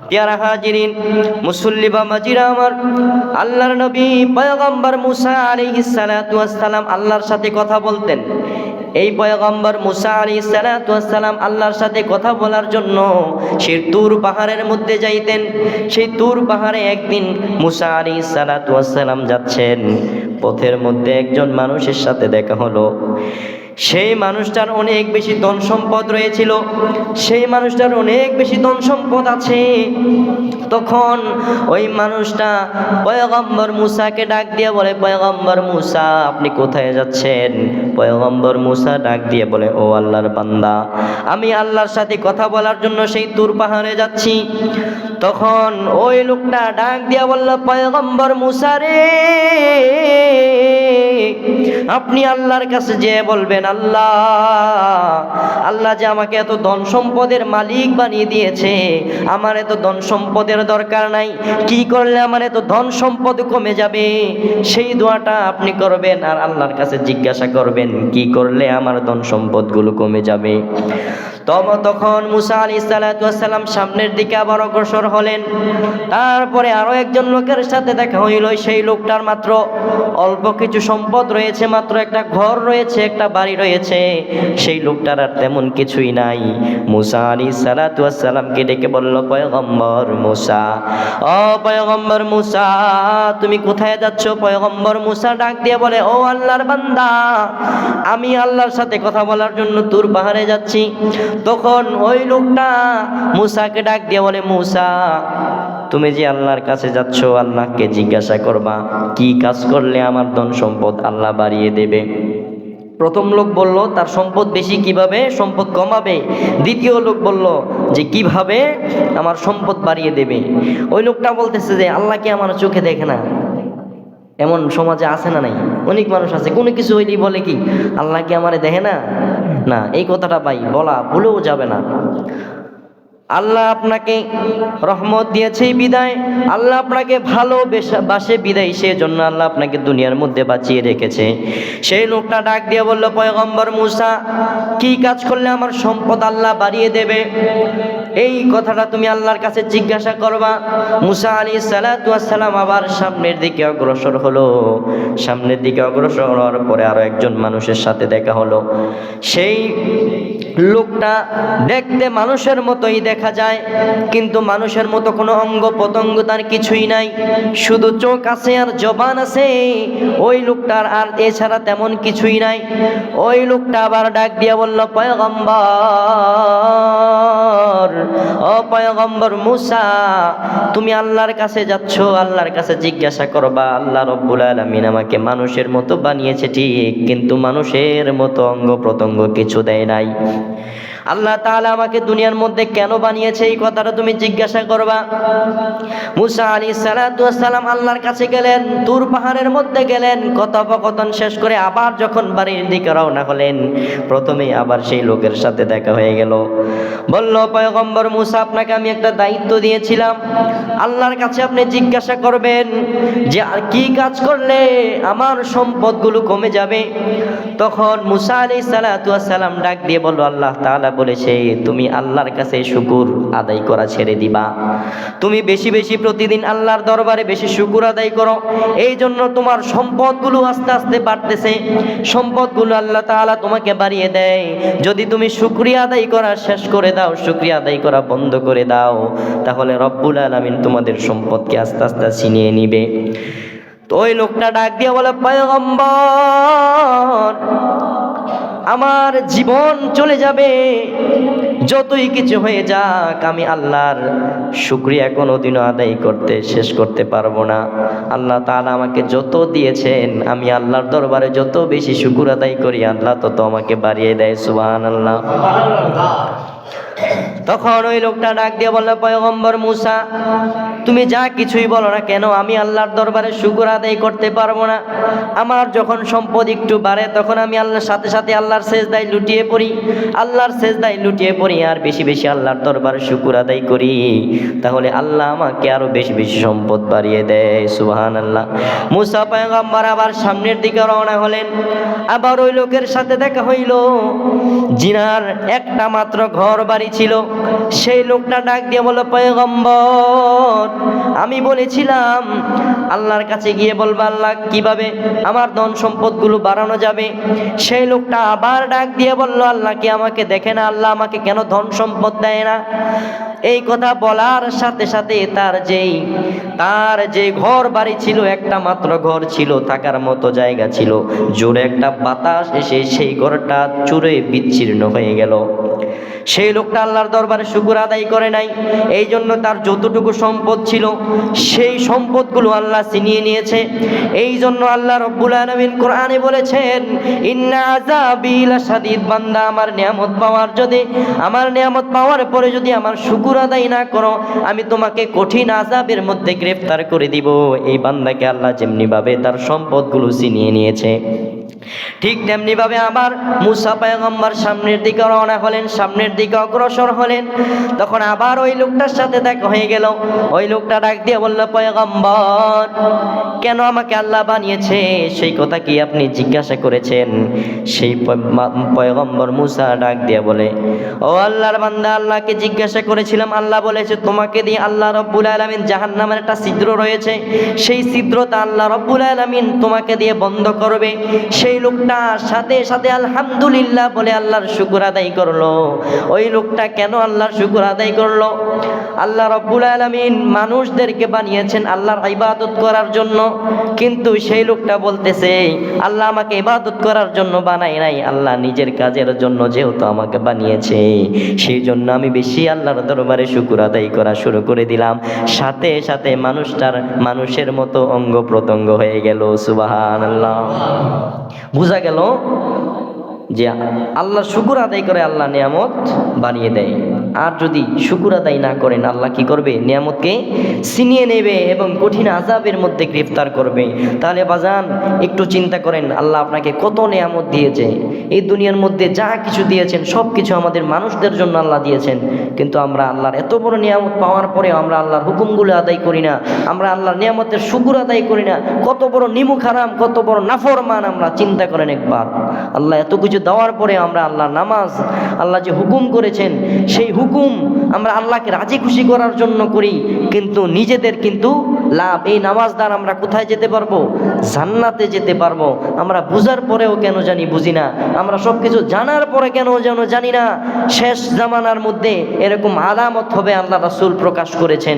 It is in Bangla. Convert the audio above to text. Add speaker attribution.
Speaker 1: প্যারা হাজিরিন, মুসল্লি বা মাজিরা আমার, আল্লাহর নবী পয়গম্বর মুসা আলাইহিস সালাতু ওয়াস সালাম আল্লাহর সাথে কথা বলতেন। এই পয়গম্বর মুসা আলাইহিস সালাতু ওয়াস সালাম আল্লাহর সাথে কথা বলার জন্য সেই তুর পাহাড়ের মধ্যে যাইতেন। সেই তুর পাহাড়ে একদিন মুসা আলাইহিস সালাতু ওয়াস সালাম যাচ্ছেন, পথের মধ্যে একজন মানুষের সাথে দেখা হলো। সেই মানুষটার অনেক বেশি ধন সম্পদ রয়েছিল, সেই মানুষটার অনেক বেশি ধন সম্পদ আছে। তখন ওই মানুষটা পয়গম্বর মুসাকে ডাক দিয়ে বলে, পয়গম্বর মুসা আপনি কোথায় যাচ্ছেন? পয়গম্বর মুসা ডাক দিয়ে বলে, ও আল্লাহর বান্দা, আমি আল্লাহর সাথে কথা বলার জন্য সেই তুর পাহাড়ে যাচ্ছি। তখন ওই লোকটা ডাক দিয়া বলল, পয়গম্বর মুসা রে, আপনি আল্লাহর কাছে যে বলবেন, আল্লাহ আল্লাহ যে আমাকে এত ধন সম্পদের মালিক বানিয়ে দিয়েছে, আমার এত ধন সম্পদের দরকার নাই, কি করলে আমার এত ধন সম্পদ কমে যাবে সেই দোয়াটা আপনি করবেন, আর আল্লাহর কাছে জিজ্ঞাসা করবেন কি করলে আমার ধন সম্পদগুলো কমে যাবে। তখন মুসা আলাইহিস সালাতু ওয়াস সালাম সামনের দিকে আবার অগ্রসর হলেন। তারপরে আরো একজন লোকের সাথে দেখা হইল। সেই লোকটার মাত্র অল্প কিছু সম্পদ রয়েছে, মাত্র একটা ঘর রয়েছে, একটা বাড়ি রয়েছে। সেই লোকটার আর তেমন কিছুই নাই। মুসা আলাইহিস সালাতু ওয়াস সালামকে ডেকে বলল, পয়গম্বর মুসা, ও পয়গম্বর মুসা তুমি কোথায় যাচ্ছ? পয়গম্বর মুসা ডাক দিয়ে বলে, ও আল্লাহর বান্দা, আমি আল্লাহর সাথে কথা বলার জন্য তুর পাহাড়ে যাচ্ছি। তখন ওই লোকটা মুসাকে ডাক দিয়ে বলে, মুসা তুমি যে আল্লাহর কাছে যাচ্ছ, আল্লাহকে জিজ্ঞাসা করবা কি কাজ করলে আমার ধন সম্পদ আল্লাহ বাড়িয়ে দেবে। প্রথম লোক বলল তার সম্পদ বেশি, কিভাবে সম্পদ কমাবে। দ্বিতীয় লোক বলল যে কিভাবে আমার সম্পদ বাড়িয়ে দেবে। ওই লোকটা বলতেছে যে আল্লাহ কি আমার চোখে দেখে না? এমন সমাজে আছে না নাই? অনেক মানুষ আছে, কোনো কিছু হইলেই বলে কি আল্লাহ কি আমারে দেখে না? না, এই কথাটা ভাই বলা ভুলেও যাবে না। আল্লাহ আপনাকে রহমত দিয়েছে বিদায়, আল্লাহ আপনাকে ভালোবাসে বিদায়, সেজন্য আল্লাহ আপনাকে দুনিয়ার মধ্যে বাঁচিয়ে রেখেছে। সেই লোকটা ডাক দিয়ে বলল, পয়গম্বর মুসা কি কাজ করলে আমার সম্পদ আল্লাহ বাড়িয়ে দেবে, এই কথাটা তুমি আল্লাহর কাছে জিজ্ঞাসা করবা। মুসা আলাইহিস সালাতু ওয়াস সালাম আবার সামনের দিকে অগ্রসর হলো। সামনের দিকে অগ্রসর হওয়ার পরে আরো একজন মানুষের সাথে দেখা হলো। সেই লোকটা দেখতে মানুষের মতোই দেখা যায়, কিন্তু মানুষের মতো কোনো অঙ্গ প্রত্যঙ্গ তার কিছুই নাই, শুধু চোখ আছে আর জবান আছে ওই লোকটার, আর এছাড়া তেমন কিছুই নাই। ওই লোকটা আবার ডাক দিয়ে বলল, পয়গম্বর, ও পয়গম্বর মুসা তুমি আল্লাহর কাছে যাচ্ছ, আল্লাহর কাছে জিজ্ঞাসা করবা, আল্লাহ রব্বুল আলামিন আমাকে মানুষের মতো বানিয়েছে ঠিক, কিন্তু মানুষের মতো অঙ্গ প্রত্যঙ্গ কিছু দেয় নাই। আল্লাহ তাআলা আমাকে দুনিয়ার মধ্যে কেন বানিয়েছে এই কথাটা তুমি জিজ্ঞাসা করবা। মুসা আলাইহিস সালাতু ওয়াস সালাম আল্লাহর কাছে গেলেন, তুর পাহাড়ের মধ্যে গেলেন, কথোপকথন শেষ করে আবার যখন বাড়ির দিকে রওনা হলেন, প্রথমেই আবার সেই লোকের সাথে দেখা হয়ে গেল। বলল, পয়গম্বর মুসা আপনাকে আমি একটা দায়িত্ব দিয়েছিলাম, আল্লাহর কাছে আপনি জিজ্ঞাসা করবেন যে আর কি কাজ করলে আমার সম্পদগুলো কমে যাবে। তখন মুসা আলাইহিস সালাতু ওয়াস সালাম ডাক দিয়ে বলল, আল্লাহ তাআলা বলেছে তুমি আল্লাহর কাছে শুকর আদায় করা ছেড়ে দিবা, তুমি বেশি বেশি প্রতিদিন আল্লাহর দরবারে বেশি শুকর আদায় করো, এই জন্য তোমার সম্পদগুলো আস্তে আস্তে বাড়তেছে, সম্পদগুলো আল্লাহ তাআলা তোমাকে বাড়িয়ে দেয়। যদি তুমি শুকরিয়া আদায় করা শেষ করে দাও, শুকরিয়া আদায় করা বন্ধ করে দাও, তাহলে রব্বুল আলামিন তোমাদের সম্পদকে আস্তে আস্তে ছিনিয়ে নিবে। তো ওই লোকটা ডাক দিয়ে বলে, পয়গম্বর আমার জীবন চলে যাবে, যতই কিছু হয়ে যাক আমি আল্লাহর শুকরিয়া কোনোদিনও আদায় করতে শেষ করতে পারবো না। আল্লাহ তাআলা আমাকে যত দিয়েছেন আমি আল্লাহর দরবারে যত বেশি শুকর আদায় করি, আল্লাহ তত আমাকে বাড়িয়ে দেয়। সুবহানাল্লাহ। তখন ওই লোকটা ডাক দিয়ে বলল, পয়গম্বর মুসা তুমি যা কিছুই বলো না কেন, আমি আল্লাহর দরবারে শুকর আদায় করতে পারবো না। আমার যখন সম্পদ একটু বাড়ে তখন আমি আল্লাহর সাথে সাথে আল্লাহর সেজদায় লুটিয়ে পড়ি, আল্লাহর সেজদায় লুটিয়ে পড়ি আর বেশি বেশি আল্লাহর দরবারে শুকর আদায় করি, তাহলে আল্লাহ আমাকে আরো বেশি বেশি সম্পদ বাড়িয়ে দেয়। সুবহানাল্লাহ। মুসা পয়গম্বর আবার সামনের দিকে রওনা হলেন। আবার ওই লোকের সাথে দেখা হইল, জিনার একটা মাত্র ঘর বাড়ি বাড়ি ছিল। সেই লোকটা ডাক দিয়ে বলল, পয়গম্বর, আমি বলেছিলাম আল্লাহর কাছে গিয়ে বলবো আল্লাহ কিভাবে আমার ধন সম্পদগুলো বাড়ানো যাবে। সেই লোকটা আবার ডাক দিয়ে বলল, আল্লাহ কি আমাকে দেখে না? আল্লাহ আমাকে কেন ধন সম্পদ দেয় না? এই কথা বলার সাথে সাথে তার যে ঘর বাড়ি ছিল, একটা মাত্র ঘর ছিল, থাকার মতো জায়গা ছিল, জোরে একটা বাতাস এসে সেই ঘরটা চুরে বিচ্ছিন্ন হয়ে গেল। সেই লোকটা আল্লাহর দরবারে শুকর আদায় করে নাই, এই জন্য তার যতটুকু সম্পদ ছিল সেই সম্পদগুলো আল্লাহ ছিনিয়ে নিয়েছে। এই জন্য আল্লাহ রব্বুল আলামিন কোরআনে বলেছেন, ইন্না আযাবি লাশাদীদ, বান্দা আমার নিয়ামত পাওয়ার পরে যদি আমার শুকর আদায় না করো, আমি তোমাকে কঠিন আযাবের মধ্যে গ্রেফতার করে দিব। এই বান্দাকে আল্লাহ যেমনি ভাবে তার সম্পদগুলো ছিনিয়ে নিয়েছে, ঠিক তেমনি ভাবে আবার মুসা পয়গম্বর সামনের দিকে রওনা হলেন, সামনের দিকে অগ্রসর হলেন। তখন আবার ওই লোকটার সাথে দেখা হয়ে গেল। ওই লোকটা ডাক দিয়ে বলল, পয়গম্বর, কেন আমাকে আল্লাহ বানিয়েছে সেই কথা কি আপনি জিজ্ঞাসা করেছেন? সেই পয়গম্বর মুসা ডাক দিয়ে বলে, ও আল্লাহর বান্দা, আল্লাহকে জিজ্ঞাসা করেছিলাম, আল্লাহ বলেছে তোমাকে দিয়ে আল্লাহ রব্বুল আলামিন জাহান্নামের একটা ছিদ্র রয়েছে, সেই ছিদ্রটা আল্লাহ রব্বুল আলামিন তোমাকে দিয়ে বন্ধ করবে। সেই লোকটা সাথে সাথে আলহামদুলিল্লাহ বলে আল্লাহর শুকর আদায় করলো। ওই লোকটা কেন আল্লাহর শুকর আদায় করলো? আল্লাহ রব্বুল আলামিন মানুষদেরকে বানিয়েছেন আল্লাহর ইবাদত করার জন্য, কিন্তু সেই লোকটা বলতেছে আল্লাহ আমাকে ইবাদত করার জন্য বানায় নাই, আল্লাহ নিজের কাজের জন্য যেহেতু আমাকে বানিয়েছে, সেই জন্য আমি বেশি আল্লাহর দরবারে শুকর আদায় করা শুরু করে দিলাম। সাথে সাথে মানুষের মতো অঙ্গ প্রত্যঙ্গ হয়ে গেল। সুবহানাল্লাহ। বোঝা গেল যে আল্লাহ শুকর আদায় করে আল্লাহ নিয়ামত বানিয়ে দেয়, আর যদি শুকর আদায় না করেন আল্লাহ কি করবে? নিয়ামতকে ছিনিয়ে নেবে এবং কঠিন আযাবের মধ্যে গ্রেফতার করবে। তাহলে বাজান একটু চিন্তা করেন, আল্লাহ আপনাকে কত নিয়ামত দিয়েছে, এই দুনিয়ার মধ্যে যা কিছু দিয়েছেন সব কিছু আমাদের মানুষদের জন্য আল্লাহ দিয়েছেন, কিন্তু আমরা আল্লাহর এত বড় নিয়ামত পাওয়ার পরে আমরা আল্লাহর হুকুমগুলো আদায় করি না, আমরা আল্লাহর নিয়ামতের শুকর আদায় করি না। কত বড় নিমুখ হারাম, কত বড় নাফরমান আমরা। চিন্তা করেন একবার, আল্লাহ এত কিছু দেওয়ার পরে আমরা আল্লাহর নামাজ, আল্লাহ যে হুকুম করেছেন সেই হুকুম আমরা আল্লাহকে রাজি খুশি করার জন্য করি, কিন্তু নিজেদের কিন্তু লাভ। এই নামাজ দ্বারা আমরা কোথায় যেতে পারবো? জান্নাতে যেতে পারবো। আমরা বুঝার পরেও কেন জানি বুঝি না, আমরা সব কিছু জানার পরে কেন যেন জানি না। শেষ জামানার মধ্যে এরকম আলামত হবে আল্লাহ রাসূল প্রকাশ করেছেন।